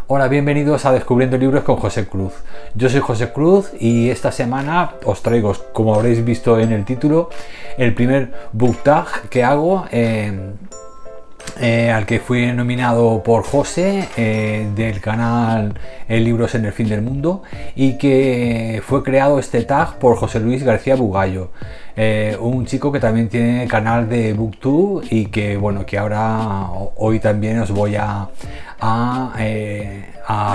Hola, bienvenidos a Descubriendo Libros con José Cruz. Yo soy José Cruz y esta semana os traigo, como habréis visto en el título, el primer book tag que hago, al que fui nominado por José del canal Libros en el Fin del Mundo, y que fue creado este tag por José Luis García Bugallo, un chico que también tiene canal de Booktube y que bueno, que ahora hoy también os voy a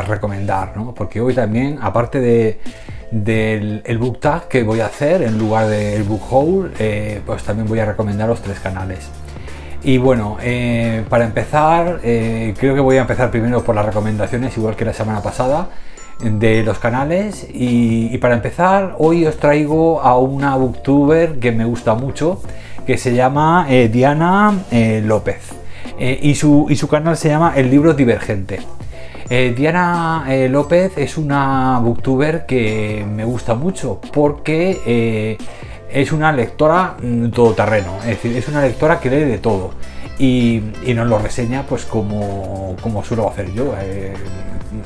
recomendar, ¿no? Porque hoy también, aparte del book tag que voy a hacer en lugar del book haul, pues también voy a recomendaros 3 canales. Y bueno, para empezar, creo que voy a empezar primero por las recomendaciones, igual que la semana pasada, de los canales. Y para empezar, hoy os traigo a una booktuber que me gusta mucho, que se llama Diana López, y su canal se llama El Libro Divergente. Diana López es una booktuber que me gusta mucho porque es una lectora todoterreno, es decir, es una lectora que lee de todo y nos lo reseña pues como suelo hacer yo.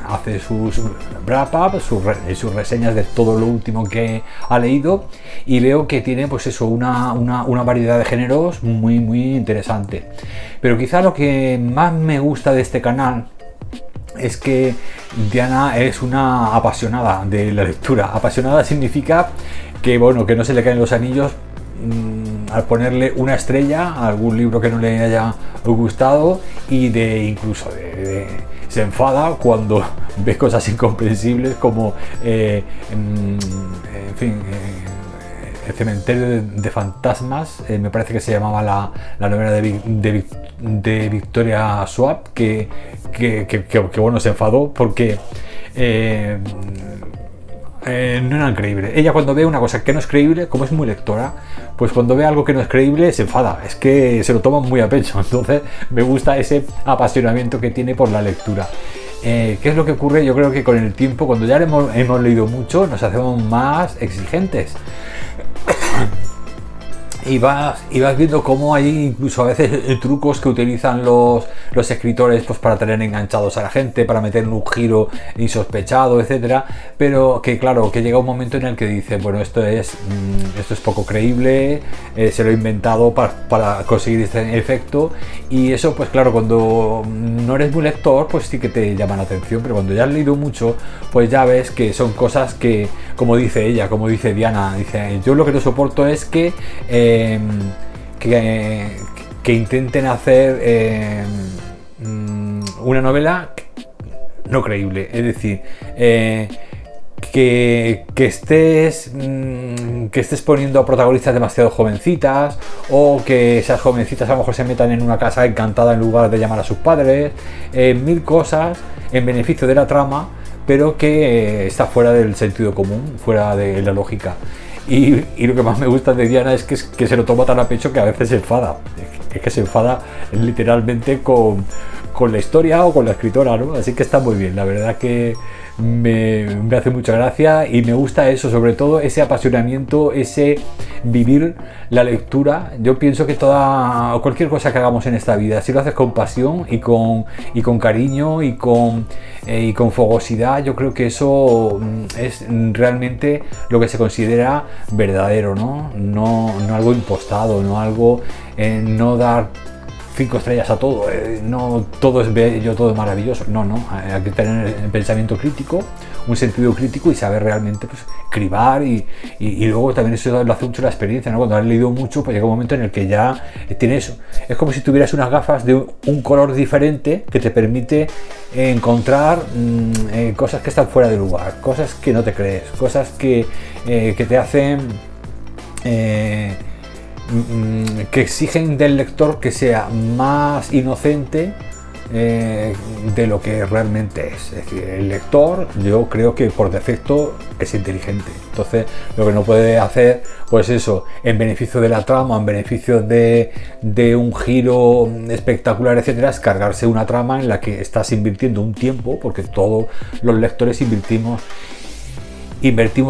Hace sus wrap-up, sus reseñas de todo lo último que ha leído, y veo que tiene pues eso, una variedad de géneros muy interesante. Pero quizá lo que más me gusta de este canal es que Diana es una apasionada de la lectura. Apasionada significa que bueno, que no se le caen los anillos al ponerle una estrella a algún libro que no le haya gustado, y incluso se enfada cuando ve cosas incomprensibles como en fin, El cementerio de fantasmas, me parece que se llamaba la novela de Victoria Schwab, que bueno, se enfadó porque no era creíble. Ella, cuando ve una cosa que no es creíble, como es muy lectora, pues cuando ve algo que no es creíble se enfada, es que se lo toma muy a pecho. Entonces me gusta ese apasionamiento que tiene por la lectura. ¿Qué es lo que ocurre? Yo creo que con el tiempo, cuando ya hemos leído mucho, nos hacemos más exigentes. Y vas viendo cómo hay incluso a veces trucos que utilizan los escritores pues para tener enganchados a la gente, para meter un giro insospechado, etcétera. Pero que claro, que llega un momento en el que dice, bueno, esto es poco creíble, se lo he inventado para conseguir este efecto. Y eso, pues claro, cuando no eres muy lector, pues sí que te llama la atención, pero cuando ya has leído mucho, pues ya ves que son cosas que, como dice ella, como dice Diana, dice, yo lo que no soporto es que intenten hacer una novela no creíble, es decir, que estés poniendo a protagonistas demasiado jovencitas, o que esas jovencitas a lo mejor se metan en una casa encantada en lugar de llamar a sus padres, mil cosas en beneficio de la trama, pero que está fuera del sentido común, fuera de la lógica. Y lo que más me gusta de Diana es que se lo toma tan a pecho que a veces se enfada. Es que se enfada literalmente con la historia o con la escritora, ¿no? Así que está muy bien, la verdad que me hace mucha gracia, y me gusta eso, sobre todo ese apasionamiento, ese vivir la lectura. Yo pienso que cualquier cosa que hagamos en esta vida, si lo haces con pasión y con cariño y con fogosidad, yo creo que eso es realmente lo que se considera verdadero, ¿no? No algo impostado, no algo, no dar 5 estrellas a todo, no todo es bello, todo es maravilloso, no, hay que tener el pensamiento crítico, un sentido crítico, y saber realmente pues cribar, y luego también eso lo hace mucho la experiencia, ¿no? Cuando has leído mucho, pues llega un momento en el que ya tienes, es como si tuvieras unas gafas de un color diferente que te permite encontrar cosas que están fuera de lugar, cosas que no te crees, cosas que te hacen que exigen del lector que sea más inocente de lo que realmente es. Es decir, el lector, yo creo que por defecto es inteligente, entonces lo que no puede hacer, pues eso, en beneficio de la trama, en beneficio de un giro espectacular, etcétera, es cargarse una trama en la que estás invirtiendo un tiempo, porque todos los lectores invertimos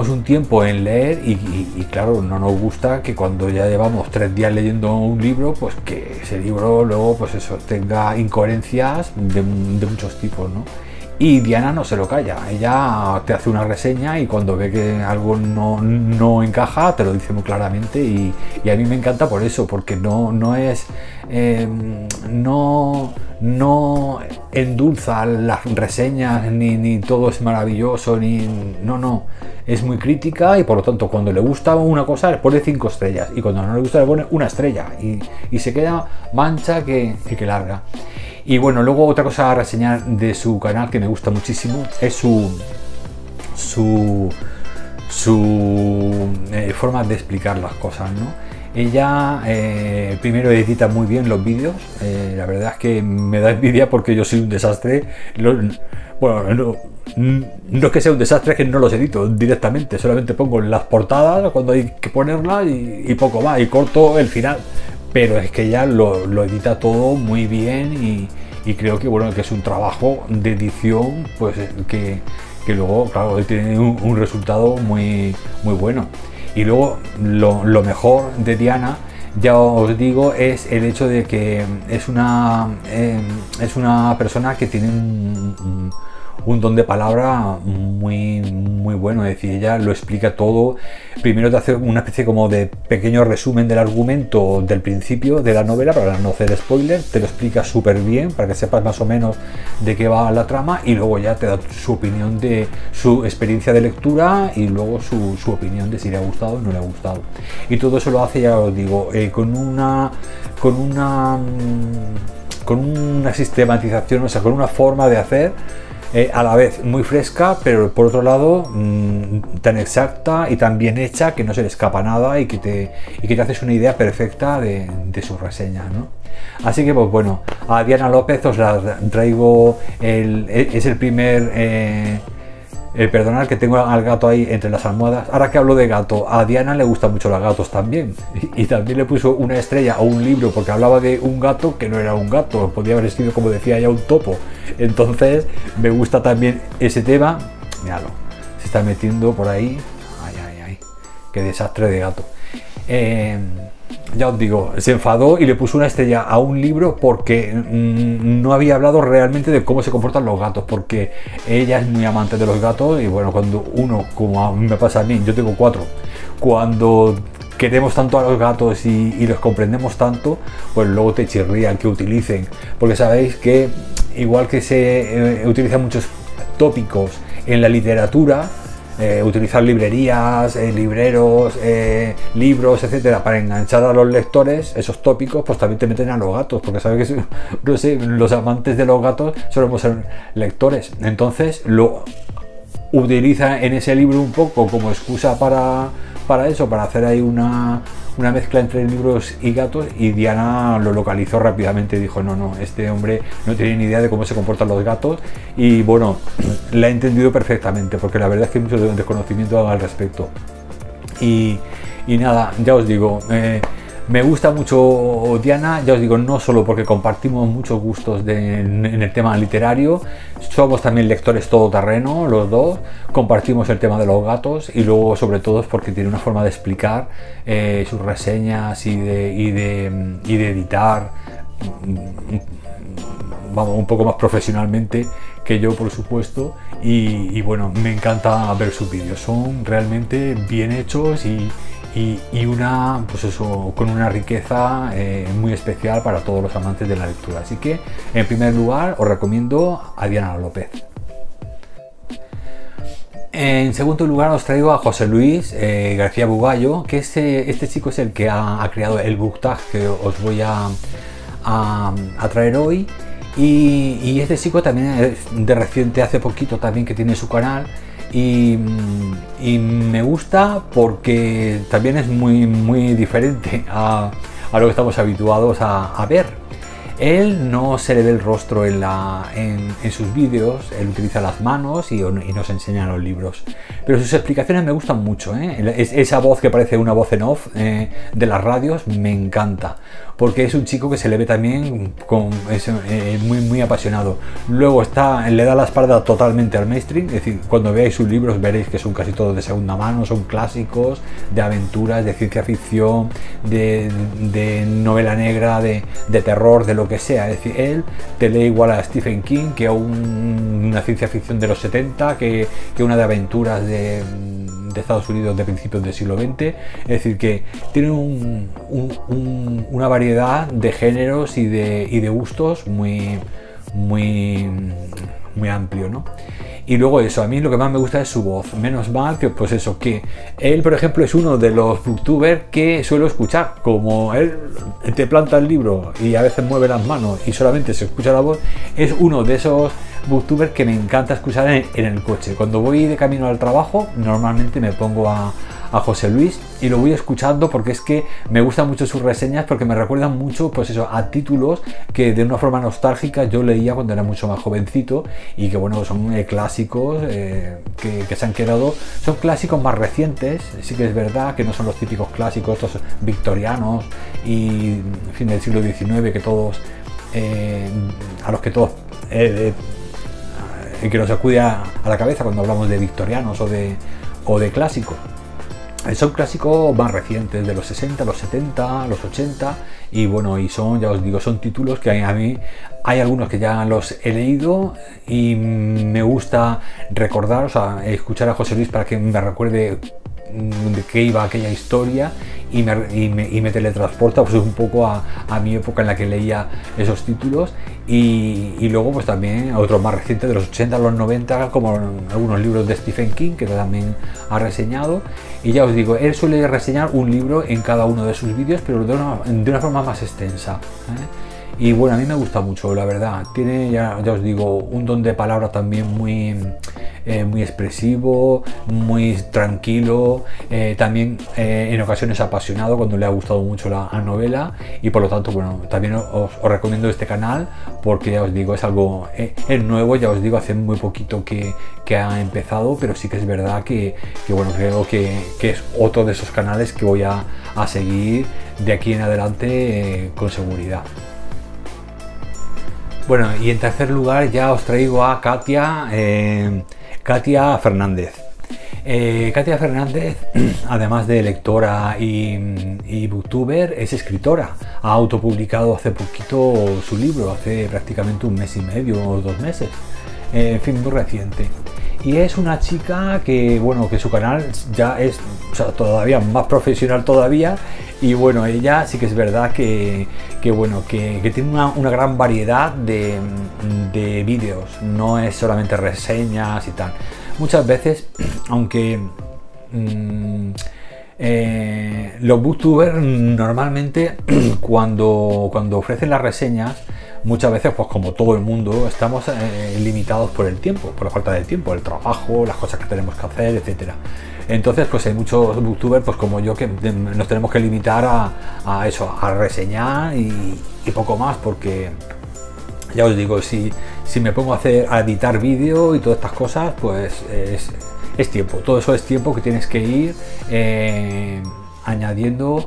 un tiempo en leer, y claro, no nos gusta que cuando ya llevamos 3 días leyendo un libro, pues que ese libro luego pues eso tenga incoherencias de muchos tipos, ¿no? Y Diana no se lo calla, ella te hace una reseña y cuando ve que algo no encaja te lo dice muy claramente y a mí me encanta por eso, porque no endulza las reseñas ni todo es maravilloso, no, es muy crítica y por lo tanto cuando le gusta una cosa le pone 5 estrellas y cuando no le gusta le pone 1 estrella y se queda mancha que larga. Y bueno, luego otra cosa a reseñar de su canal que me gusta muchísimo es su forma de explicar las cosas, ¿no? Ella primero edita muy bien los vídeos, la verdad es que me da envidia porque yo soy un desastre. Bueno, no es que sea un desastre, es que no los edito directamente, solamente pongo las portadas cuando hay que ponerlas y poco más, y corto el final. Pero es que ella lo edita todo muy bien y creo que bueno, que es un trabajo de edición pues que luego claro tiene un resultado muy bueno. Y luego lo mejor de Diana, ya os digo, es el hecho de que es una persona que tiene un don de palabra muy bueno, es decir, ella lo explica todo. Primero te hace una especie como de pequeño resumen del argumento del principio de la novela para no hacer spoiler, te lo explica súper bien para que sepas más o menos de qué va la trama y luego ya te da su opinión de su experiencia de lectura y luego su opinión de si le ha gustado o no le ha gustado. Y todo eso lo hace, ya os digo, con una sistematización, o sea, con una forma de hacer a la vez muy fresca, pero por otro lado tan exacta y tan bien hecha que no se le escapa nada y que te haces una idea perfecta de sus reseñas, ¿no? Así que pues bueno, a Diana López os la traigo, es el primer perdonad que tengo al gato ahí entre las almohadas. Ahora que hablo de gato, a Diana le gustan mucho los gatos también y también le puso una estrella a un libro porque hablaba de un gato que no era un gato, podía haber sido, como decía ella, un topo. Entonces me gusta también ese tema. Míralo, se está metiendo por ahí. Ay, qué desastre de gato. Ya os digo, se enfadó y le puso una estrella a un libro porque no había hablado realmente de cómo se comportan los gatos, porque ella es muy amante de los gatos y bueno, cuando uno, como a mí me pasa a mí, yo tengo 4, cuando queremos tanto a los gatos y los comprendemos tanto, pues luego te chirría el que utilicen, porque sabéis que igual que se utilizan muchos tópicos en la literatura, utilizar librerías, libreros, libros, etcétera, para enganchar a los lectores, esos tópicos, pues también te meten a los gatos, porque sabes que no sé, los amantes de los gatos solemos ser lectores, entonces lo utiliza en ese libro un poco como excusa para eso, para hacer ahí una mezcla entre libros y gatos, y Diana lo localizó rápidamente y dijo no, este hombre no tiene ni idea de cómo se comportan los gatos, y bueno, la he entendido perfectamente porque la verdad es que hay mucho desconocimiento al respecto. Y nada, ya os digo, me gusta mucho Diana, ya os digo, no solo porque compartimos muchos gustos en el tema literario, somos también lectores todoterreno los dos, compartimos el tema de los gatos y luego sobre todo es porque tiene una forma de explicar sus reseñas y de editar, vamos, un poco más profesionalmente que yo, por supuesto, y bueno, me encanta ver sus vídeos, son realmente bien hechos y una, pues eso, con una riqueza muy especial para todos los amantes de la lectura. Así que en primer lugar os recomiendo a Diana López. En segundo lugar os traigo a José Luis García Bugallo, que este chico es el que ha creado el book tag que os voy a traer hoy. Y este chico también es de reciente, hace poquito también que tiene su canal. Y me gusta porque también es muy diferente a lo que estamos habituados a ver. Él no se le ve el rostro en sus vídeos, él utiliza las manos y nos enseña los libros. Pero sus explicaciones me gustan mucho, esa voz que parece una voz en off de las radios me encanta, porque es un chico que se le ve también muy apasionado. Luego le da la espalda totalmente al mainstream, es decir, cuando veáis sus libros veréis que son casi todos de segunda mano, son clásicos, de aventuras, de ciencia ficción, de novela negra, de terror, de lo lo que sea. Es decir, él te lee igual a Stephen King que a una ciencia ficción de los 70, que una de aventuras de Estados Unidos de principios del siglo XX. Es decir, que tiene una variedad de géneros y de gustos muy amplio, ¿no? Y luego eso, a mí lo que más me gusta es su voz. Menos mal que, pues eso, que él, por ejemplo, es uno de los booktubers que suelo escuchar. Como él te planta el libro y a veces mueve las manos y solamente se escucha la voz, es uno de esos booktubers que me encanta escuchar en el coche. Cuando voy de camino al trabajo, normalmente me pongo a José Luis y lo voy escuchando, porque es que me gustan mucho sus reseñas, porque me recuerdan mucho, pues eso, a títulos que de una forma nostálgica yo leía cuando era mucho más jovencito, y que bueno, son clásicos que se han quedado, son clásicos más recientes. Sí que es verdad que no son los típicos clásicos estos victorianos y en fin del siglo XIX, que todos a los que todos que nos acude a la cabeza cuando hablamos de victorianos o de clásicos. Son clásicos más recientes, de los 60, los 70, los 80, y bueno, y son, ya os digo, son títulos que a mí hay algunos que ya los he leído y me gusta recordar, o sea, escuchar a José Luis para que me recuerde de qué iba aquella historia y me teletransporta pues un poco a mi época en la que leía esos títulos, y luego pues también a otros más recientes de los 80 a los 90, como algunos libros de Stephen King que también ha reseñado. Y ya os digo, él suele reseñar un libro en cada uno de sus vídeos, pero de una forma más extensa, y bueno, a mí me gusta mucho, la verdad. Tiene, ya os digo, un don de palabra también muy expresivo, muy tranquilo, también en ocasiones apasionado cuando le ha gustado mucho la novela, y por lo tanto, bueno, también os recomiendo este canal, porque ya os digo, es algo es nuevo, ya os digo, hace muy poquito que ha empezado, pero sí que es verdad que bueno, creo que es otro de esos canales que voy a seguir de aquí en adelante con seguridad. Bueno, y en tercer lugar ya os traigo a Katia Fernández. Katia Fernández, además de lectora y booktuber, es escritora. Ha autopublicado hace poquito su libro, hace prácticamente un mes y medio o 2 meses. En fin, muy reciente. Y es una chica que, bueno, que su canal ya es, o sea, todavía más profesional todavía. Y bueno, ella sí que es verdad que bueno, que tiene una gran variedad de vídeos. No es solamente reseñas y tal. Muchas veces, aunque los booktubers normalmente cuando ofrecen las reseñas, muchas veces, pues como todo el mundo, estamos limitados por el tiempo, por la falta de tiempo, el trabajo, las cosas que tenemos que hacer, etcétera. Entonces, pues hay muchos booktubers, pues como yo, que nos tenemos que limitar a eso, a reseñar y poco más, porque ya os digo, si me pongo a editar vídeo y todas estas cosas, pues es tiempo, todo eso es tiempo que tienes que ir añadiendo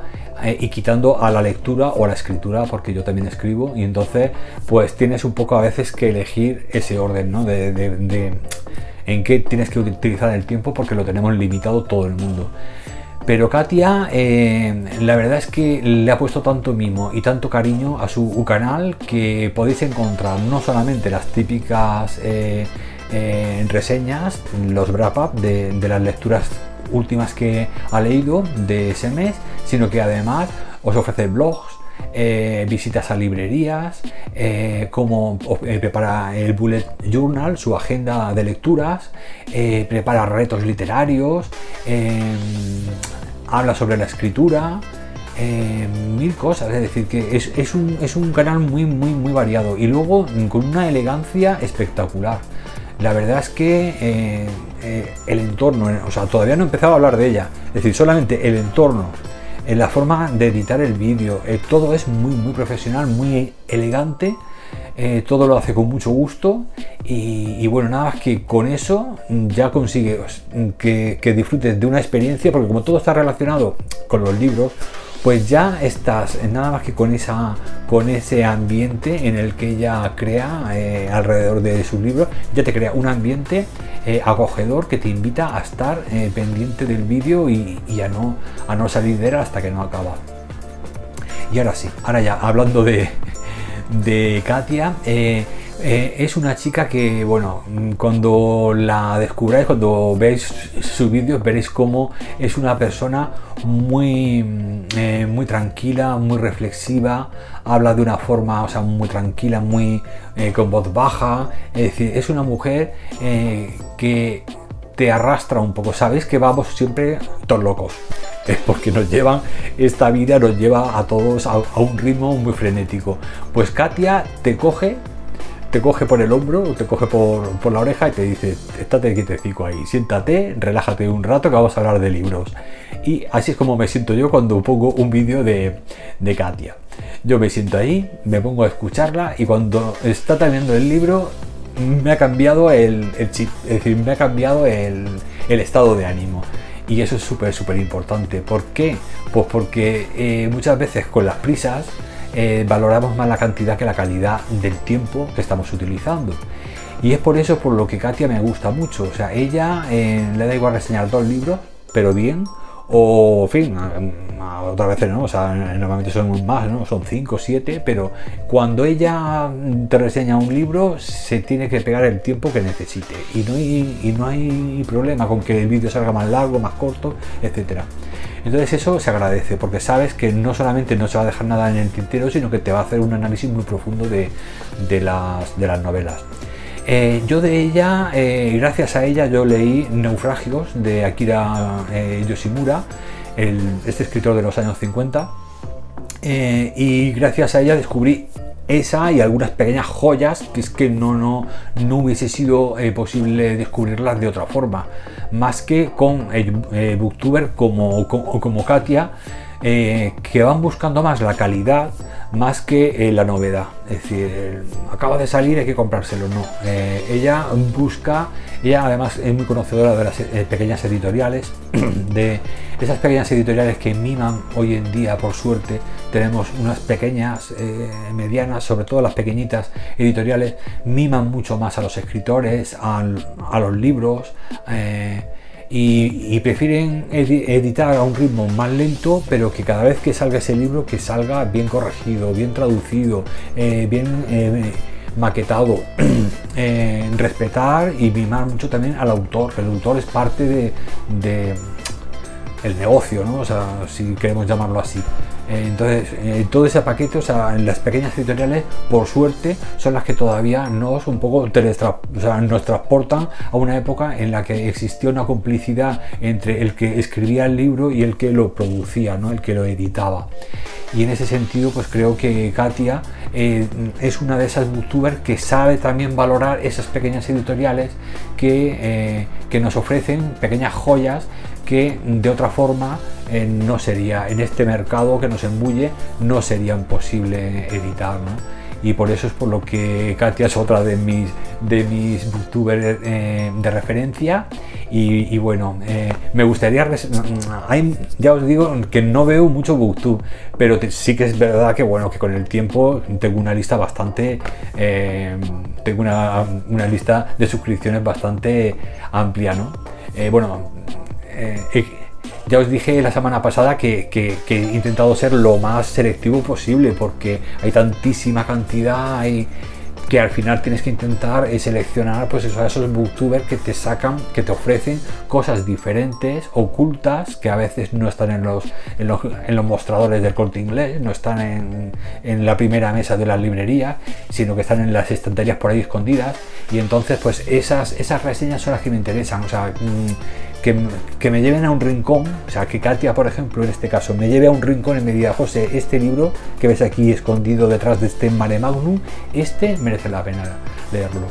y quitando a la lectura o a la escritura, porque yo también escribo, y entonces pues tienes un poco a veces que elegir ese orden, ¿no? de en qué tienes que utilizar el tiempo, porque lo tenemos limitado todo el mundo. Pero Katia, la verdad es que le ha puesto tanto mimo y tanto cariño a su canal, que podéis encontrar no solamente las típicas reseñas, los wrap-up de las lecturas últimas que ha leído de ese mes, sino que además os ofrece blogs, visitas a librerías, cómo prepara el bullet journal, su agenda de lecturas, prepara retos literarios, habla sobre la escritura, mil cosas. Es decir, que es un canal muy variado, y luego con una elegancia espectacular. La verdad es que el entorno, o sea, todavía no he empezado a hablar de ella, es decir, solamente el entorno, la forma de editar el vídeo, todo es muy profesional, muy elegante, todo lo hace con mucho gusto, y bueno, nada más que con eso ya consigues que disfrutes de una experiencia, porque como todo está relacionado con los libros, pues ya estás nada más que con ese ambiente en el que ella crea alrededor de sus libros. Ya te crea un ambiente acogedor que te invita a estar pendiente del vídeo y a no salir de él hasta que no acaba. Y ahora sí, ahora ya hablando de de Katia. Es una chica que, bueno, cuando la descubráis, cuando veis sus vídeos, veréis cómo es una persona muy, muy tranquila, muy reflexiva, habla de una forma, o sea, muy tranquila, muy con voz baja. Es decir, es una mujer que te arrastra un poco. Sabéis que vamos siempre todos locos, porque nos llevan, esta vida nos lleva a todos a un ritmo muy frenético. Pues Katia te coge por el hombro, te coge por la oreja y te dice: estate quietecico ahí, siéntate, relájate un rato que vamos a hablar de libros. Y así es como me siento yo cuando pongo un vídeo de Katia. Yo me siento ahí, me pongo a escucharla, y cuando está terminando el libro me ha cambiado el chip, es decir, me ha cambiado el estado de ánimo. Y eso es súper importante. ¿Por qué? Pues porque muchas veces con las prisas valoramos más la cantidad que la calidad del tiempo que estamos utilizando. Y es por eso por lo que Katia me gusta mucho. O sea, ella le da igual reseñar 2 libros, pero bien, o en fin, otras veces no, o sea, normalmente son más, ¿no? Son 5 o 7, pero cuando ella te reseña un libro se tiene que pegar el tiempo que necesite, y no hay problema con que el vídeo salga más largo, más corto, etcétera. Entonces eso se agradece, porque sabes que no solamente no se va a dejar nada en el tintero, sino que te va a hacer un análisis muy profundo de las novelas. Yo de ella, gracias a ella, yo leí Naufragios de Akira Yoshimura, este escritor de los años 50, y gracias a ella descubrí esa y algunas pequeñas joyas que es que no hubiese sido posible descubrirlas de otra forma, más que con booktubers como Katia, que van buscando más la calidad más que la novedad. Es decir, acaba de salir, hay que comprárselo. No, ella además es muy conocedora de las pequeñas editoriales, de esas pequeñas editoriales que miman hoy en día. Por suerte tenemos unas pequeñas, medianas, sobre todo las pequeñitas editoriales miman mucho más a los escritores, a los libros, y prefieren editar a un ritmo más lento, pero que cada vez que salga ese libro, que salga bien corregido, bien traducido, bien maquetado. Respetar y mimar mucho también al autor, que el autor es parte de el negocio, ¿no? O sea, si queremos llamarlo así. Entonces, todo ese paquete, o sea, en las pequeñas editoriales, por suerte, son las que todavía nos nos transportan a una época en la que existía una complicidad entre el que escribía el libro y el que lo producía, ¿no? El que lo editaba. Y en ese sentido, pues creo que Katia es una de esas booktubers que sabe también valorar esas pequeñas editoriales que nos ofrecen pequeñas joyas que de otra forma no sería, en este mercado que nos embulle, no serían posible editar, ¿no? Y por eso es por lo que Katia es otra de mis booktubers de referencia. Y bueno, me gustaría, ya os digo que no veo mucho booktube, pero sí que es verdad que bueno, que con el tiempo tengo una lista bastante, tengo una lista de suscripciones bastante amplia, ¿no? Ya os dije la semana pasada que he intentado ser lo más selectivo posible, porque hay tantísima cantidad que al final tienes que intentar seleccionar, pues eso, a esos booktubers que te sacan, que te ofrecen cosas diferentes, ocultas, que a veces no están en los mostradores del Corte Inglés, no están en la primera mesa de las librerías, sino que están en las estanterías por ahí escondidas. Y entonces pues esas reseñas son las que me interesan, o sea, que me lleven a un rincón, o sea, que Katia, por ejemplo, en este caso, me lleve a un rincón y me diga: José, este libro que ves aquí escondido detrás de este mare magnum, este merece la pena leerlo.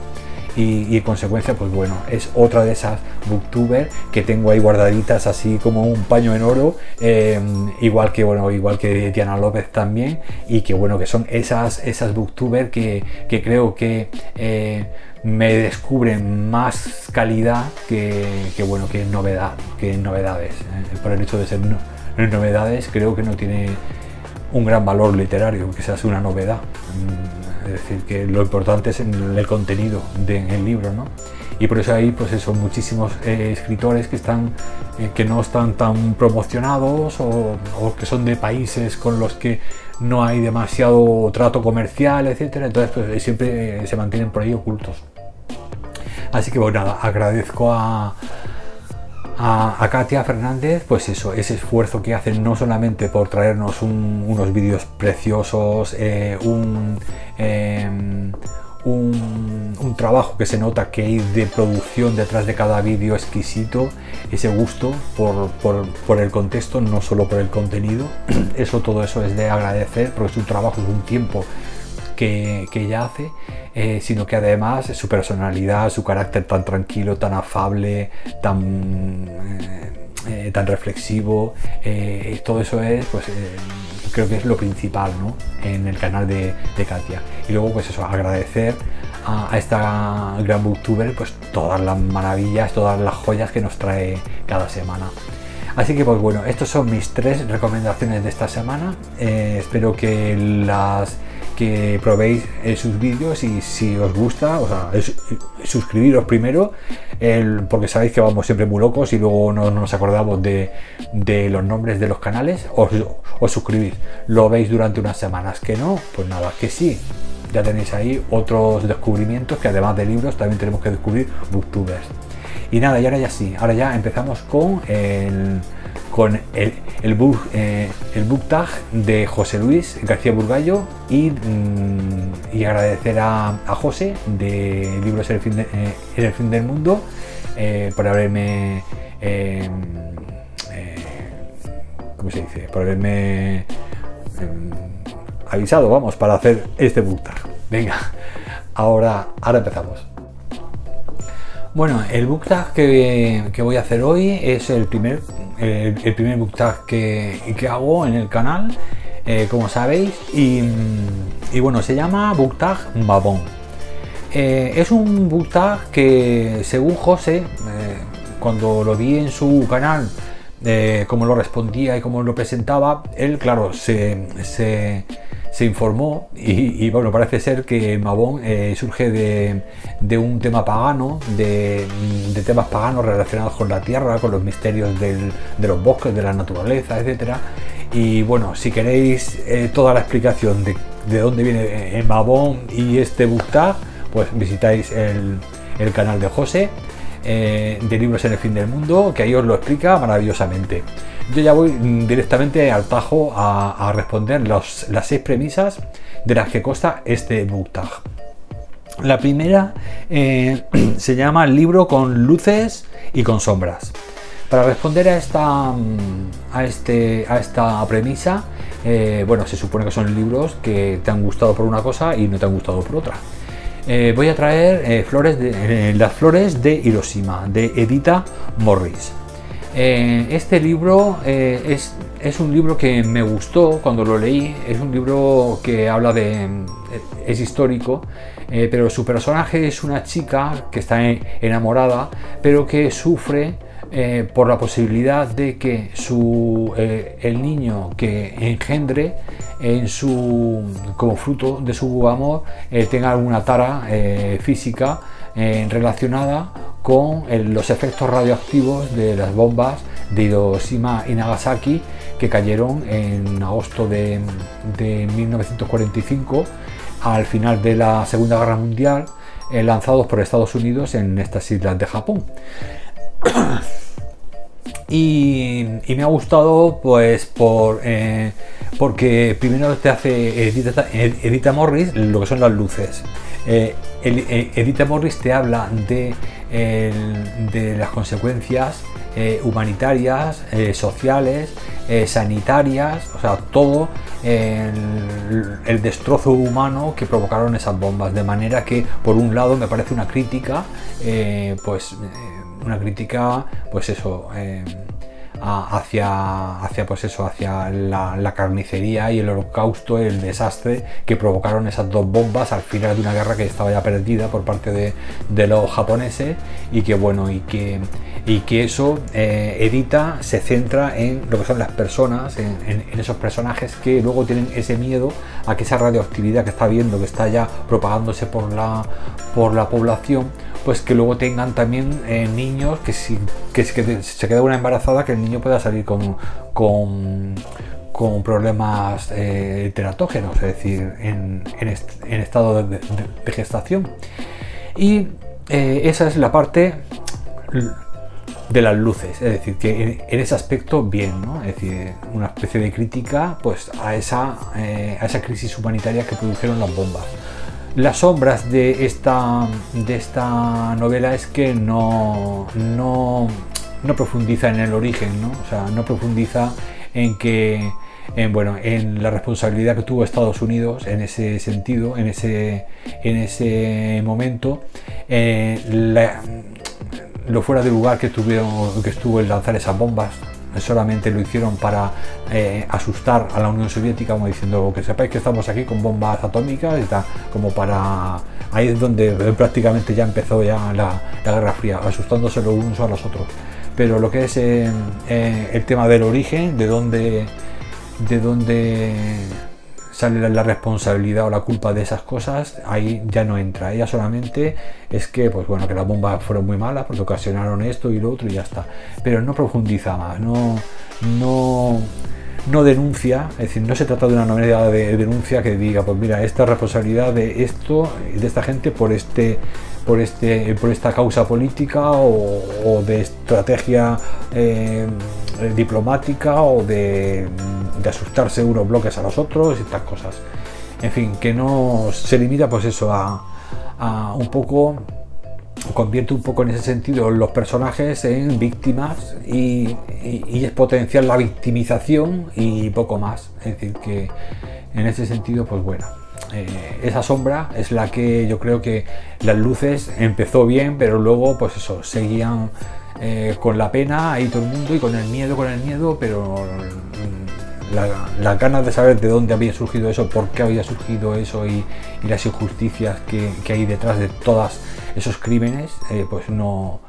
Y en consecuencia, pues bueno, es otra de esas booktubers que tengo ahí guardaditas así como un paño en oro, igual que Diana López también, y que bueno, que son esas booktubers que creo que me descubren más calidad que novedades. Por el hecho de ser novedades, creo que no tiene un gran valor literario que sea una novedad. Es decir, que lo importante es el contenido del libro, ¿no? Y por eso hay, pues eso, muchísimos escritores que no están tan promocionados, o que son de países con los que no hay demasiado trato comercial, etcétera, entonces pues, siempre se mantienen por ahí ocultos. Así que bueno, nada, agradezco a Katia Fernández, pues eso, ese esfuerzo que hacen no solamente por traernos unos vídeos preciosos, un trabajo que se nota que hay de producción detrás de cada vídeo exquisito, ese gusto por el contexto, no solo por el contenido. Todo eso es de agradecer, porque es un trabajo, es un tiempo que ella hace, sino que además su personalidad, su carácter tan tranquilo, tan afable, tan reflexivo, todo eso es, pues creo que es lo principal, ¿no?, en el canal de Katia. Y luego pues eso, agradecer a esta gran booktuber pues todas las maravillas, todas las joyas que nos trae cada semana. Así que pues bueno, estos son mis 3 recomendaciones de esta semana. Espero que probéis sus vídeos, y si os gusta, o sea, suscribiros primero, porque sabéis que vamos siempre muy locos y luego no nos acordamos de los nombres de los canales. Os suscribís, lo veis durante unas semanas, que no, pues nada, que sí, ya tenéis ahí otros descubrimientos, que además de libros también tenemos que descubrir booktubers. Y nada, y ahora ya sí, ahora ya empezamos con el book tag de José Luis García Burgallo, y agradecer a José de Libros en el fin del mundo por haberme ¿cómo se dice? Por haberme avisado, vamos, para hacer este book tag. Venga, ahora empezamos. Bueno, el book tag que voy a hacer hoy es el primer book tag que hago en el canal, como sabéis, y bueno, se llama book tag Mabón. Es un book tag que, según José, cuando lo vi en su canal, cómo lo respondía y cómo lo presentaba, él, claro, se informó, y bueno, parece ser que el Mabón surge de un tema pagano, de temas paganos relacionados con la tierra, con los misterios de los bosques, de la naturaleza, etcétera. Y bueno, si queréis toda la explicación de dónde viene el Mabón y este book tag, pues visitáis el canal de José, de Libros en el fin del mundo, que ahí os lo explica maravillosamente. Yo ya voy directamente al tajo a responder las 6 premisas de las que consta este book tag. La primera se llama Libro con luces y con sombras. Para responder a esta premisa, bueno, se supone que son libros que te han gustado por una cosa y no te han gustado por otra. Voy a traer Las flores de Hiroshima, de Edita Morris. Este libro es un libro que me gustó cuando lo leí. Es un libro que habla es histórico, pero su personaje es una chica que está enamorada, pero que sufre por la posibilidad de que el niño que engendre como fruto de su amor tenga alguna tara física relacionada con los efectos radioactivos de las bombas de Hiroshima y Nagasaki, que cayeron en agosto de 1945, al final de la Segunda Guerra Mundial, lanzados por Estados Unidos en estas islas de Japón. Y me ha gustado, pues, porque primero te hace Edita Morris lo que son las luces. Edita Morris te habla de las consecuencias humanitarias, sociales, sanitarias, o sea, todo el destrozo humano que provocaron esas bombas. De manera que, por un lado, me parece una crítica, pues eso, hacia la carnicería y el holocausto, el desastre que provocaron esas 2 bombas al final de una guerra que estaba ya perdida por parte de los japoneses, y que bueno, y que eso Edita se centra en lo que son las personas, en esos personajes que luego tienen ese miedo a que esa radioactividad que está viendo, que está ya propagándose por la población, pues que luego tengan también niños que se queda una embarazada, que el niño pueda salir con con problemas teratógenos, es decir, en estado de gestación. Y esa es la parte de las luces, es decir, que en ese aspecto bien, ¿no? Es decir, una especie de crítica pues a esa crisis humanitaria que produjeron las bombas. Las sombras de esta novela es que no profundiza en el origen, ¿no? O sea, no profundiza en la responsabilidad que tuvo Estados Unidos en ese sentido, en ese momento, lo fuera de lugar que estuvo el lanzar esas bombas. Solamente lo hicieron para asustar a la Unión Soviética, como diciendo que sepáis que estamos aquí con bombas atómicas y tal, como para... Ahí es donde prácticamente ya empezó ya la Guerra Fría, asustándose los unos a los otros. Pero lo que es el tema del origen, de dónde sale la responsabilidad o la culpa de esas cosas, ahí ya no entra. Ella solamente es que, pues bueno, que las bombas fueron muy malas porque ocasionaron esto y lo otro y ya está. Pero no profundiza más, no denuncia, es decir, no se trata de una novela de denuncia que diga, pues mira, esta responsabilidad de esto, de esta gente por esta causa política o de estrategia diplomática o de asustarse unos bloques a los otros y estas cosas. En fin, que no se limita pues eso a un poco, convierte un poco en ese sentido los personajes en víctimas y es potencial la victimización y poco más. Es decir, que en ese sentido, pues bueno, esa sombra es la que yo creo que las luces empezó bien, pero luego pues eso, seguían con la pena ahí todo el mundo y con el miedo, pero las ganas de saber de dónde había surgido eso, por qué había surgido eso y las injusticias que hay detrás de todos esos crímenes, pues no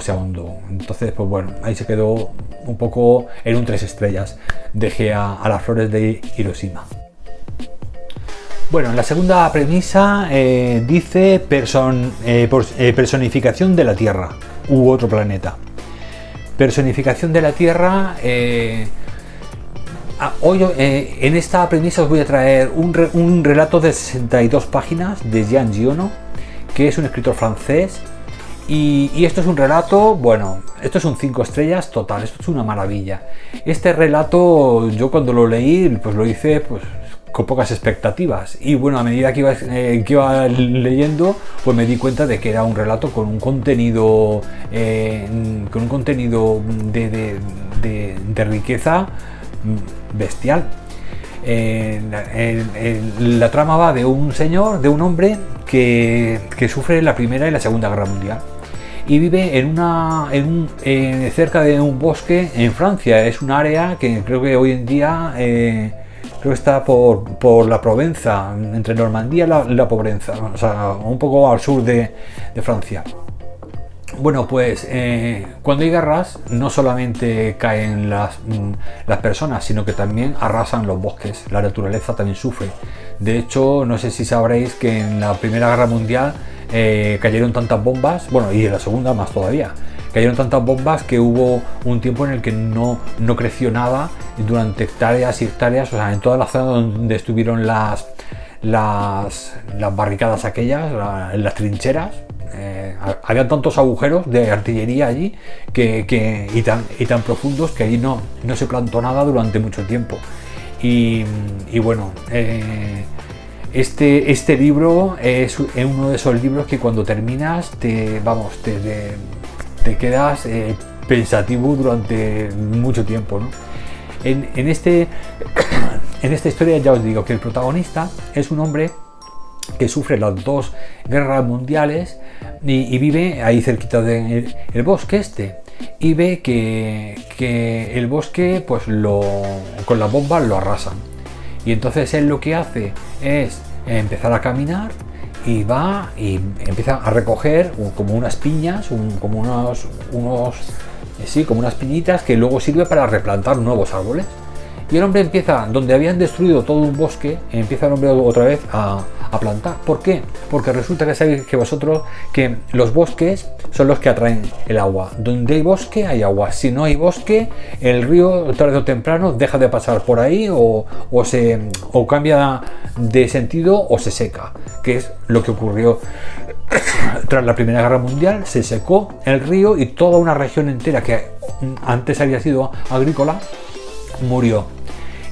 se ahondó. Entonces, pues bueno, ahí se quedó un poco en un 3 estrellas. Dejé a las flores de Hiroshima. Bueno, en la segunda premisa dice personificación de la Tierra u otro planeta. Personificación de la Tierra. Hoy en esta premisa os voy a traer un relato de 62 páginas de Jean Giono, que es un escritor francés, y esto es un relato, bueno, esto es un 5 estrellas total, esto es una maravilla. Este relato yo cuando lo leí pues lo hice pues con pocas expectativas y bueno, a medida que iba leyendo pues me di cuenta de que era un relato con un contenido de riqueza bestial. La trama va de un señor, de un hombre que sufre la Primera y la Segunda Guerra Mundial y vive cerca de un bosque en Francia. Es un área que creo que hoy en día creo que está por la Provenza, entre Normandía y la Provenza, o sea, un poco al sur de Francia. Bueno, pues cuando hay guerras no solamente caen las personas, sino que también arrasan los bosques, la naturaleza también sufre. De hecho, no sé si sabréis que en la Primera Guerra Mundial cayeron tantas bombas, bueno, y en la Segunda más todavía, cayeron tantas bombas que hubo un tiempo en el que no creció nada durante hectáreas y hectáreas, o sea, en toda la zona donde estuvieron las barricadas aquellas, las trincheras. Habían tantos agujeros de artillería allí y tan profundos que allí no se plantó nada durante mucho tiempo. Y bueno, este libro es uno de esos libros que cuando terminas te quedas pensativo durante mucho tiempo, ¿no? En esta historia ya os digo que el protagonista es un hombre que sufre las 2 guerras mundiales y vive ahí cerquita del bosque y ve que el bosque pues con las bombas lo arrasan, y entonces él lo que hace es empezar a caminar y va y empieza a recoger como unas piñas, como unas piñitas que luego sirve para replantar nuevos árboles. Y el hombre empieza, donde habían destruido todo un bosque, empieza el hombre otra vez a a plantar. ¿Por qué? Porque resulta que sabéis que vosotros que los bosques son los que atraen el agua. Donde hay bosque hay agua. Si no hay bosque, el río tarde o temprano deja de pasar por ahí o cambia de sentido o se seca, que es lo que ocurrió tras la Primera Guerra Mundial. Se secó el río y toda una región entera que antes había sido agrícola murió.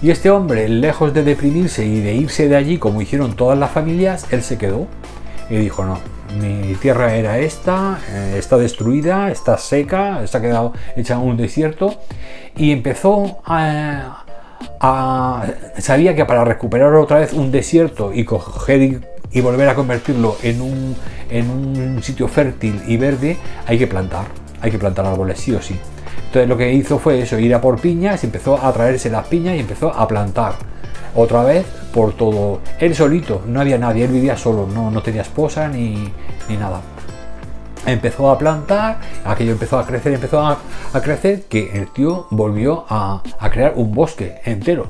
Y este hombre, lejos de deprimirse y de irse de allí como hicieron todas las familias, él se quedó y dijo: no, mi tierra era esta, está destruida, está seca, se ha quedado hecha un desierto. Y empezó sabía que para recuperar otra vez un desierto y coger y volver a convertirlo en un sitio fértil y verde, hay que plantar árboles sí o sí. Entonces lo que hizo fue eso, ir a por piñas, empezó a traerse las piñas y empezó a plantar otra vez por todo. Él solito, no había nadie, él vivía solo, no tenía esposa ni nada. Empezó a plantar, aquello empezó a crecer, que el tío volvió a crear un bosque entero.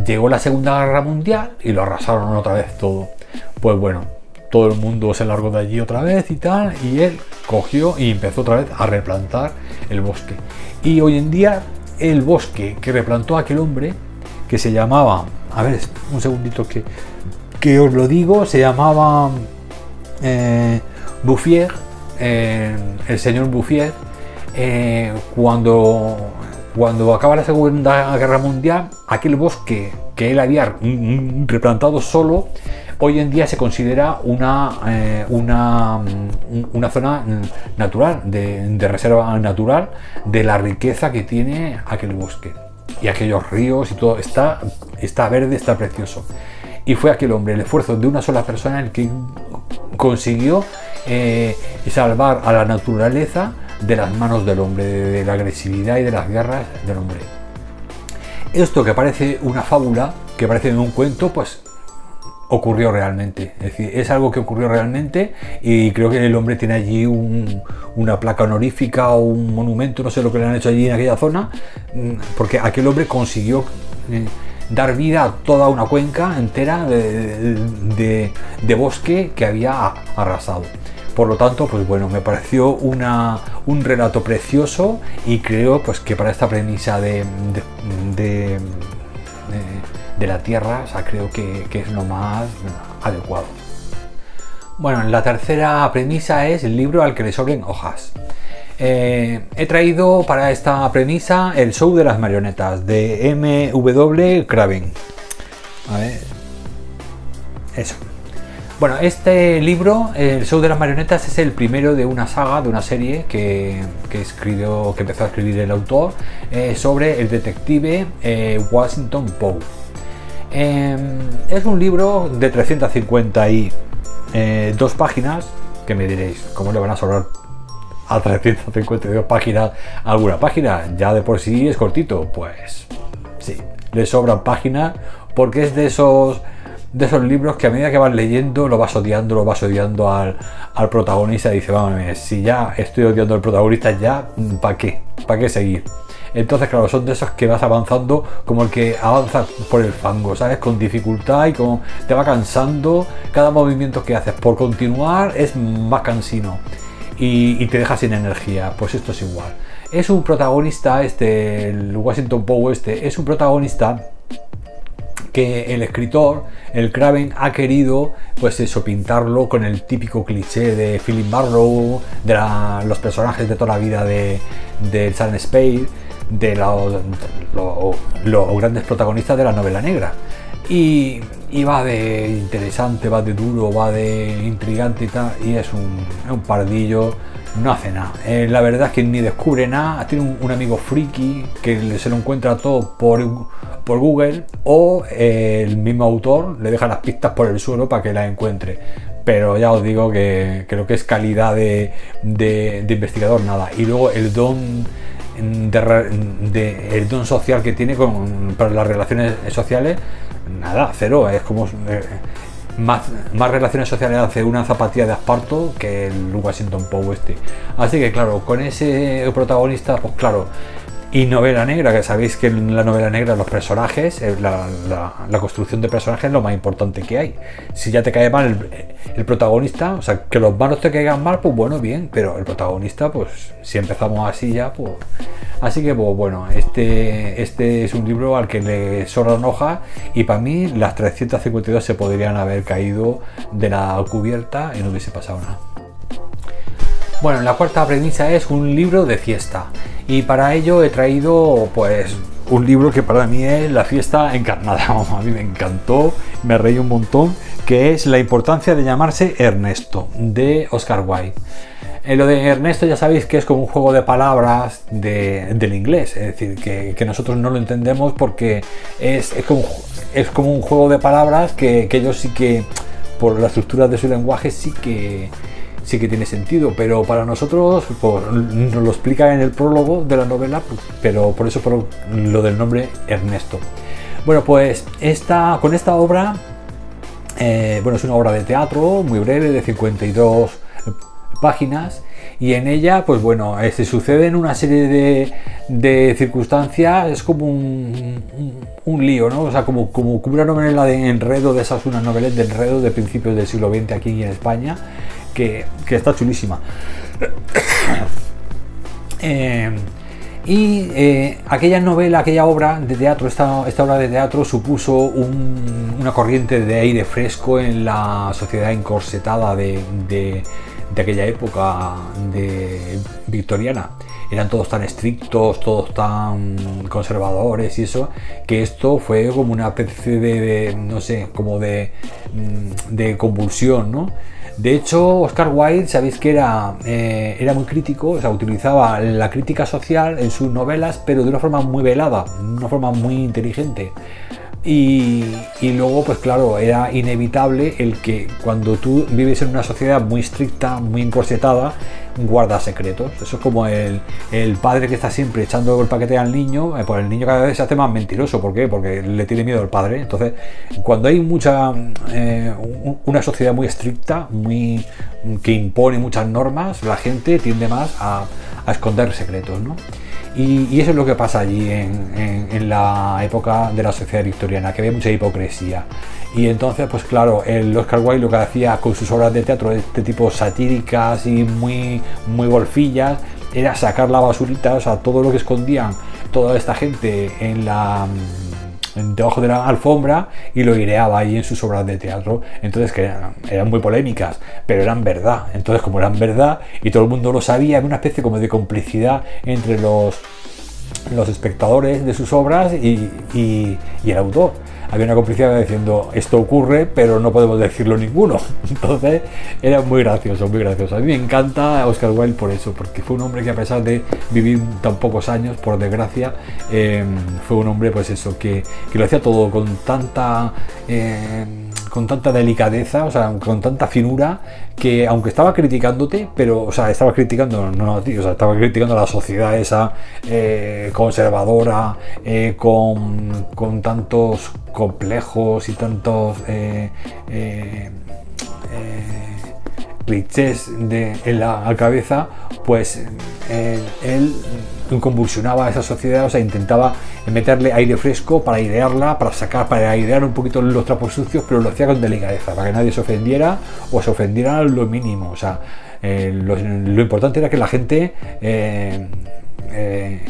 Llegó la Segunda Guerra Mundial y lo arrasaron otra vez todo. Pues bueno, todo el mundo se largó de allí otra vez y tal, y él cogió y empezó otra vez a replantar el bosque. Y hoy en día el bosque que replantó aquel hombre, que se llamaba, a ver, un segundito que os lo digo, se llamaba Bouffier, el señor Bouffier, cuando acaba la Segunda Guerra Mundial, aquel bosque que él había replantado solo, hoy en día se considera una zona natural, de reserva natural, de la riqueza que tiene aquel bosque. Y aquellos ríos y todo, está verde, está precioso. Y fue aquel hombre, el esfuerzo de una sola persona, el que consiguió salvar a la naturaleza de las manos del hombre, de la agresividad y de las guerras del hombre. Esto que parece una fábula, que parece un cuento, pues ocurrió realmente. Es decir, es algo que ocurrió realmente, y creo que el hombre tiene allí una placa honorífica o un monumento, no sé lo que le han hecho allí en aquella zona, porque aquel hombre consiguió dar vida a toda una cuenca entera de bosque que había arrasado. Por lo tanto, pues bueno, me pareció un relato precioso, y creo pues que para esta premisa de la tierra, o sea, creo que es lo más adecuado. Bueno, la tercera premisa es el libro al que le sobren hojas. He traído para esta premisa El show de las marionetas, de M.W. Craven. A ver, eso. Bueno, este libro, El show de las marionetas, es el primero de una saga, de una serie que empezó a escribir el autor, sobre el detective Washington Poe. Es un libro de 352 páginas, que me diréis, ¿cómo le van a sobrar a 352 páginas alguna página? Ya de por sí es cortito. Pues sí, le sobran páginas, porque es de esos libros que a medida que vas leyendo lo vas odiando al protagonista, y dice, vamos, si ya estoy odiando al protagonista, ya ¿para qué seguir? Entonces, claro, son de esos que vas avanzando como el que avanza por el fango, ¿sabes? Con dificultad, y como te va cansando, cada movimiento que haces por continuar es más cansino y te deja sin energía. Pues esto es igual. Es un protagonista, el Washington Poe es un protagonista que el escritor, el Craven, ha querido, pues eso, pintarlo con el típico cliché de Philip Marlowe, de los personajes de toda la vida de Sam Spade, de los grandes protagonistas de la novela negra. Y va de interesante, va de duro, va de intrigante y tal, y es un pardillo, no hace nada. La verdad es que ni descubre nada. Tiene un amigo friki que se lo encuentra todo por Google, o el mismo autor le deja las pistas por el suelo para que las encuentre. Pero ya os digo que lo que es calidad de investigador, nada. Y luego el don social que tiene para las relaciones sociales, nada, cero. Es como más relaciones sociales hace una zapatilla de asparto que el Washington Poe este. Así que claro, con ese protagonista, pues claro, Y novela negra, que sabéis que en la novela negra los personajes, la construcción de personajes es lo más importante que hay. Si ya te cae mal el protagonista, o sea, que los malos te caigan mal, pues bueno, bien, pero el protagonista, pues si empezamos así ya, pues... Así que, pues bueno, este es un libro al que le sobran hojas y para mí las 352 se podrían haber caído de la cubierta y no hubiese pasado nada. Bueno, la cuarta premisa es un libro de fiesta y para ello he traído pues un libro que para mí es la fiesta encarnada. A mí me encantó, me reí un montón, que es La importancia de llamarse Ernesto, de Oscar Wilde. Lo de Ernesto ya sabéis que es como un juego de palabras del inglés, es decir, que nosotros no lo entendemos porque es como un juego de palabras que ellos sí que, por la estructura de su lenguaje, sí que tiene sentido, pero para nosotros pues, nos lo explica en el prólogo de la novela, pero por eso por lo del nombre Ernesto. Bueno, pues con esta obra, bueno, es una obra de teatro muy breve, de 52 páginas, y en ella, pues bueno, se suceden una serie de circunstancias, es como un lío, ¿no? O sea, como una novela de enredo, de esas unas novelas de enredo de principios del siglo XX aquí en España, que está chulísima. Aquella novela, aquella obra de teatro, esta obra de teatro supuso una corriente de aire fresco en la sociedad encorsetada de aquella época victoriana. Eran todos tan estrictos, todos tan conservadores y eso, que esto fue como una especie de no sé, como de convulsión, ¿no? De hecho, Oscar Wilde, sabéis que era muy crítico, o sea, utilizaba la crítica social en sus novelas, pero de una forma muy velada, una forma muy inteligente. Y luego, pues claro, era inevitable el que cuando tú vives en una sociedad muy estricta, muy encorsetada, guardas secretos. Eso es como el padre que está siempre echando el paquete al niño, pues el niño cada vez se hace más mentiroso. ¿Por qué? Porque le tiene miedo al padre. Entonces, cuando hay una sociedad muy estricta, que impone muchas normas, la gente tiende más a esconder secretos, ¿no? Y eso es lo que pasa allí en la época de la sociedad victoriana, que había mucha hipocresía. Y entonces, pues claro, el Oscar Wilde lo que hacía con sus obras de teatro de este tipo satíricas y muy golfillas, era sacar la basurita, o sea, todo lo que escondían toda esta gente debajo de la alfombra, y lo aireaba ahí en sus obras de teatro. Entonces, que eran muy polémicas, pero eran verdad. Entonces, como eran verdad y todo el mundo lo sabía, había una especie como de complicidad entre los espectadores de sus obras y el autor. Había una complicidad diciendo, esto ocurre, pero no podemos decirlo ninguno. Entonces era muy gracioso, muy gracioso. A mí me encanta Oscar Wilde por eso, porque fue un hombre que, a pesar de vivir tan pocos años, por desgracia, fue un hombre, pues eso, que lo hacía todo con tanta delicadeza, o sea, con tanta finura, que aunque estaba criticándote, pero, o sea, estaba criticando, no a ti, o sea, estaba criticando a la sociedad esa conservadora, con tantos complejos y tantos clichés en la cabeza, pues él convulsionaba a esa sociedad, o sea, intentaba meterle aire fresco para airearla, para airear un poquito los trapos sucios, pero lo hacía con delicadeza, para que nadie se ofendiera, o se ofendiera lo mínimo. O sea, lo importante era que la gente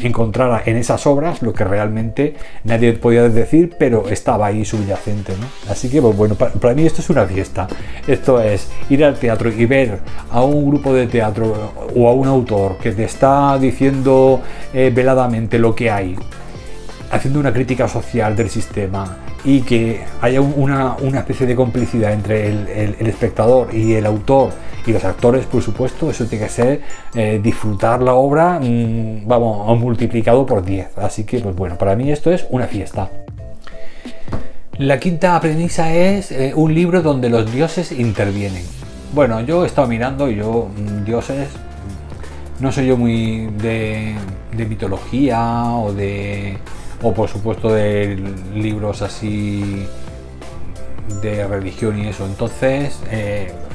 encontrara en esas obras lo que realmente nadie podía decir, pero estaba ahí subyacente, ¿no? Así que, pues bueno, para mí esto es una fiesta. Esto es ir al teatro y ver a un grupo de teatro o a un autor que te está diciendo veladamente lo que hay, haciendo una crítica social del sistema, y que haya una especie de complicidad entre el espectador y el autor y los actores, por supuesto. Eso tiene que ser disfrutar la obra, vamos, multiplicado por 10. Así que, pues bueno, para mí esto es una fiesta. La quinta premisa es un libro donde los dioses intervienen. Bueno, yo he estado mirando, y yo, dioses, no soy yo muy de mitología o por supuesto de libros así de religión y eso. Entonces,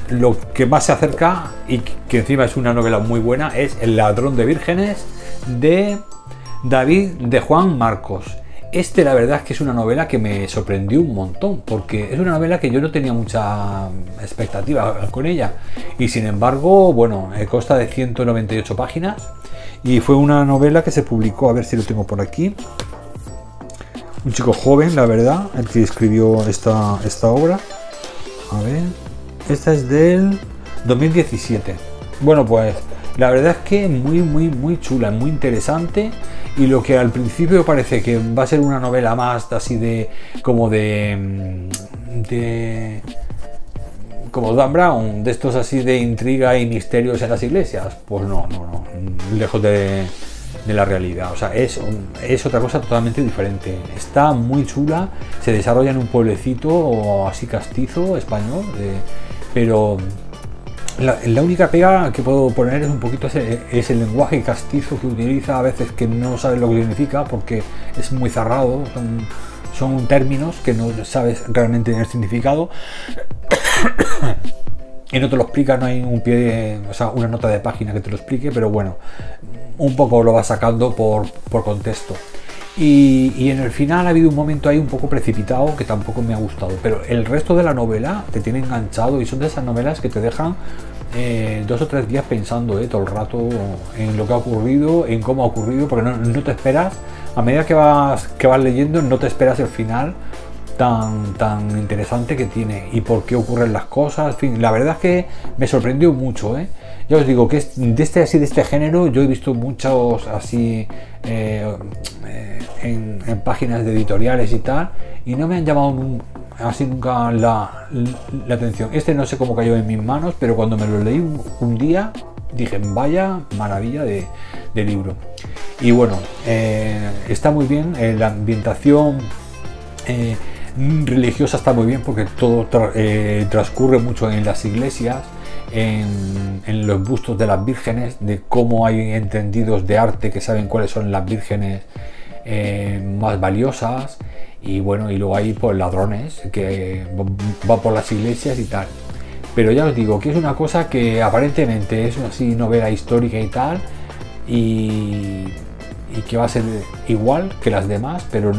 lo que más se acerca, y que encima es una novela muy buena, es El ladrón de vírgenes, de David de Juan Marcos. La verdad es que es una novela que me sorprendió un montón, porque es una novela que yo no tenía mucha expectativa con ella, y sin embargo, bueno, consta de 198 páginas, y fue una novela que se publicó, a ver si lo tengo por aquí, un chico joven, la verdad, el que escribió esta obra. A ver, esta es del 2017. Bueno, pues la verdad es que muy chula, muy interesante, y lo que al principio parece que va a ser una novela más así como Dan Brown, de estos así de intriga y misterios en las iglesias, pues no, lejos de la realidad. O sea, es otra cosa totalmente diferente. Está muy chula, se desarrolla en un pueblecito así castizo español, pero la única pega que puedo poner es un poquito es el lenguaje castizo que utiliza, a veces que no sabes lo que significa porque es muy cerrado, son términos que no sabes realmente el significado y no te lo explica, no hay una nota de página que te lo explique, pero bueno, un poco lo vas sacando por contexto. Y en el final ha habido un momento ahí un poco precipitado que tampoco me ha gustado, pero el resto de la novela te tiene enganchado, y son de esas novelas que te dejan 2 o 3 días pensando todo el rato en lo que ha ocurrido, en cómo ha ocurrido, porque no te esperas, a medida que vas leyendo, no te esperas el final tan interesante que tiene y por qué ocurren las cosas. En fin, la verdad es que me sorprendió mucho, Ya os digo que de este género yo he visto muchos así en páginas de editoriales y tal, y no me han llamado así nunca la atención. No sé cómo cayó en mis manos, pero cuando me lo leí un día dije, vaya maravilla de libro. Y bueno, está muy bien, la ambientación religiosa está muy bien, porque todo transcurre mucho en las iglesias, en los bustos de las vírgenes, de cómo hay entendidos de arte que saben cuáles son las vírgenes más valiosas, y bueno, y luego hay pues ladrones que van por las iglesias y tal. Pero ya os digo que es una cosa que aparentemente es así novela histórica y tal, y que va a ser igual que las demás, pero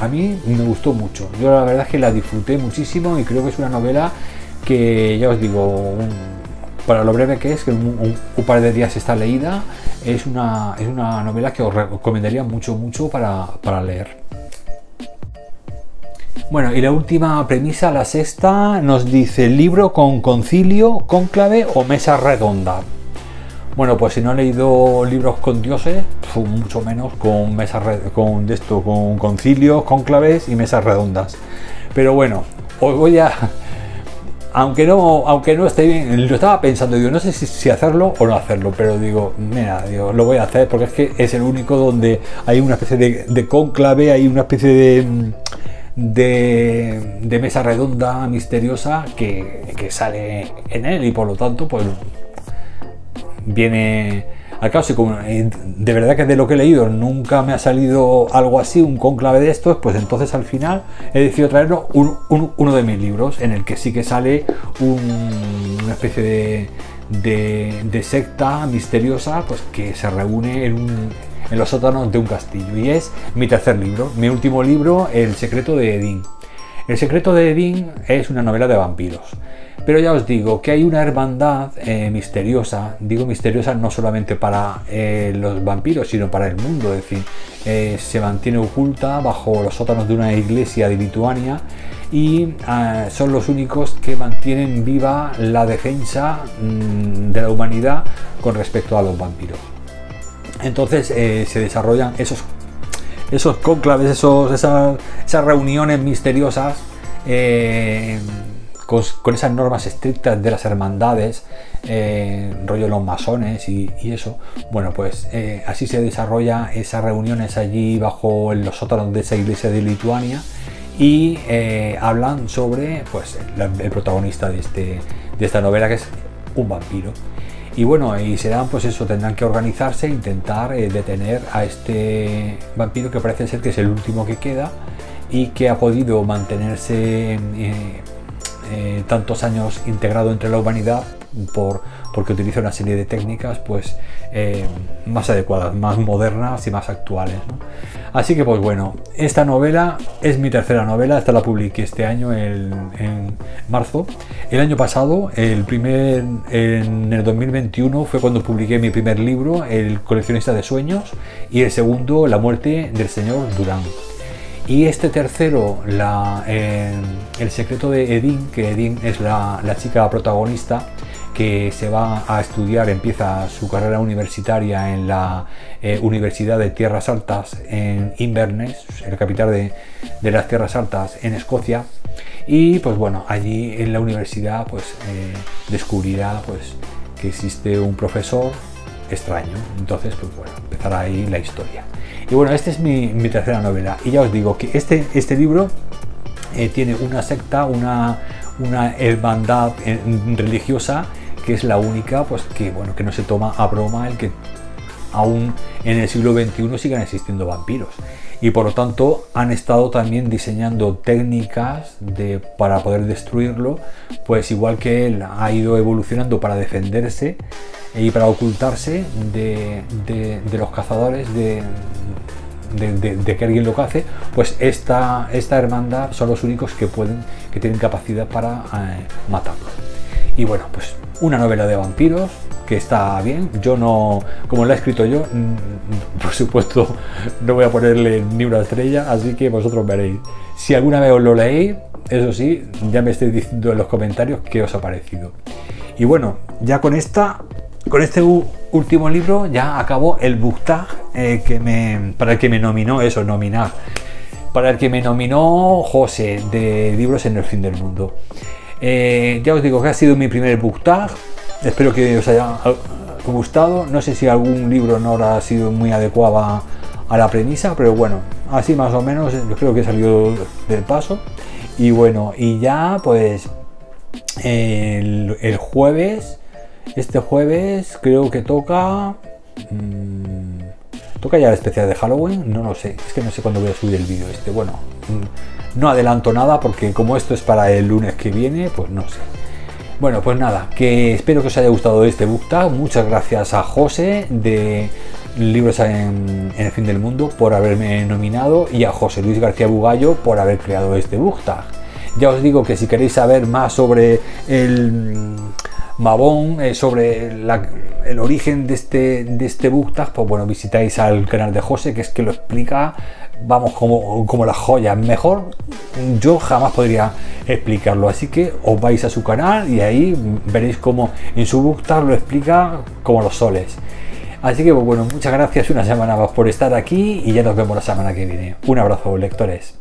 a mí me gustó mucho. Yo la verdad es que la disfruté muchísimo, y creo que es una novela que, ya os digo, para lo breve que es, que un par de días está leída, es una novela que os recomendaría mucho para leer. Bueno, y la última premisa, la sexta, nos dice libro con concilio, cónclave o mesa redonda. Bueno, pues si no he leído libros con dioses, pues mucho menos con con concilios, cónclaves y mesas redondas. Pero bueno, os voy a... Aunque no esté bien, lo estaba pensando, digo, no sé si hacerlo o no hacerlo, pero digo, mira, lo voy a hacer, porque es que es el único donde hay una especie de cónclave, hay una especie de mesa redonda misteriosa que sale en él, y por lo tanto, pues viene al caso. Y como de verdad que de lo que he leído nunca me ha salido algo así, un cónclave de estos, pues entonces al final he decidido traerlo uno de mis libros, en el que sí que sale una especie de secta misteriosa, pues que se reúne en los sótanos de un castillo, y es mi tercer libro, mi último libro, El secreto de Edín. El secreto de Edín es una novela de vampiros, pero ya os digo que hay una hermandad misteriosa, digo misteriosa no solamente para los vampiros, sino para el mundo, es decir, se mantiene oculta bajo los sótanos de una iglesia de Lituania, y son los únicos que mantienen viva la defensa de la humanidad con respecto a los vampiros. Entonces se desarrollan esos cónclaves, esas reuniones misteriosas con esas normas estrictas de las hermandades, rollo los masones y eso. Bueno, pues así se desarrolla esas reuniones allí bajo en los sótanos de esa iglesia de Lituania, y hablan sobre pues el protagonista de esta novela, que es un vampiro. Y bueno, y serán pues eso, tendrán que organizarse e intentar detener a este vampiro, que parece ser que es el último que queda y que ha podido mantenerse tantos años integrado entre la humanidad porque utiliza una serie de técnicas pues más adecuadas, más modernas y más actuales, ¿no? Así que pues bueno, esta novela es mi tercera novela. Esta la publiqué este año en marzo. El año pasado, en el 2021 fue cuando publiqué mi primer libro, El coleccionista de sueños, y el segundo, La muerte del señor Durán. Y este tercero, El secreto de Edín, que Edín es la chica protagonista que se va a estudiar, empieza su carrera universitaria en la Universidad de Tierras Altas en Inverness, la capital de las Tierras Altas en Escocia. Y pues bueno, allí en la universidad pues descubrirá pues que existe un profesor extraño. Entonces pues bueno, empezará ahí la historia. Y bueno, esta es mi tercera novela, y ya os digo que este libro tiene una secta, una hermandad religiosa, que es la única pues que bueno, que no se toma a broma el que aún en el siglo XXI sigan existiendo vampiros, y por lo tanto han estado también diseñando técnicas para poder destruirlo, pues igual que él ha ido evolucionando para defenderse y para ocultarse de los cazadores, de que alguien lo cace. Pues esta hermandad son los únicos que tienen capacidad para matarlo. Y bueno, pues una novela de vampiros que está bien. Yo no, como la he escrito yo, por supuesto no voy a ponerle ni una estrella, así que vosotros veréis. Si alguna vez os lo leéis, eso sí, ya me estáis diciendo en los comentarios qué os ha parecido. Y bueno, ya con este último libro ya acabó el book tag para el que me nominó, para el que me nominó José, de Libros en el Fin del Mundo. Ya os digo que ha sido mi primer book tag. Espero que os haya gustado. No sé si algún libro no habrá sido muy adecuado a la premisa, pero bueno, así más o menos yo creo que he salido del paso. Y bueno, y ya pues el jueves, este jueves creo que toca ya el especial de Halloween. No lo sé, es que no sé cuándo voy a subir el vídeo este. Bueno, no adelanto nada porque como esto es para el lunes que viene, pues no sé. Bueno, pues nada, que espero que os haya gustado este book tag. Muchas gracias a José de Libros en el Fin del Mundo por haberme nominado, y a José Luis García Bugallo por haber creado este book tag. Ya os digo que si queréis saber más sobre el Mabón, sobre el origen de este book tag, pues bueno, visitáis al canal de José, que es que lo explica, vamos, como las joyas. Mejor yo jamás podría explicarlo, así que os vais a su canal y ahí veréis cómo en su book tag lo explica como los soles. Así que pues bueno, muchas gracias una semana más por estar aquí, y ya nos vemos la semana que viene. Un abrazo, lectores.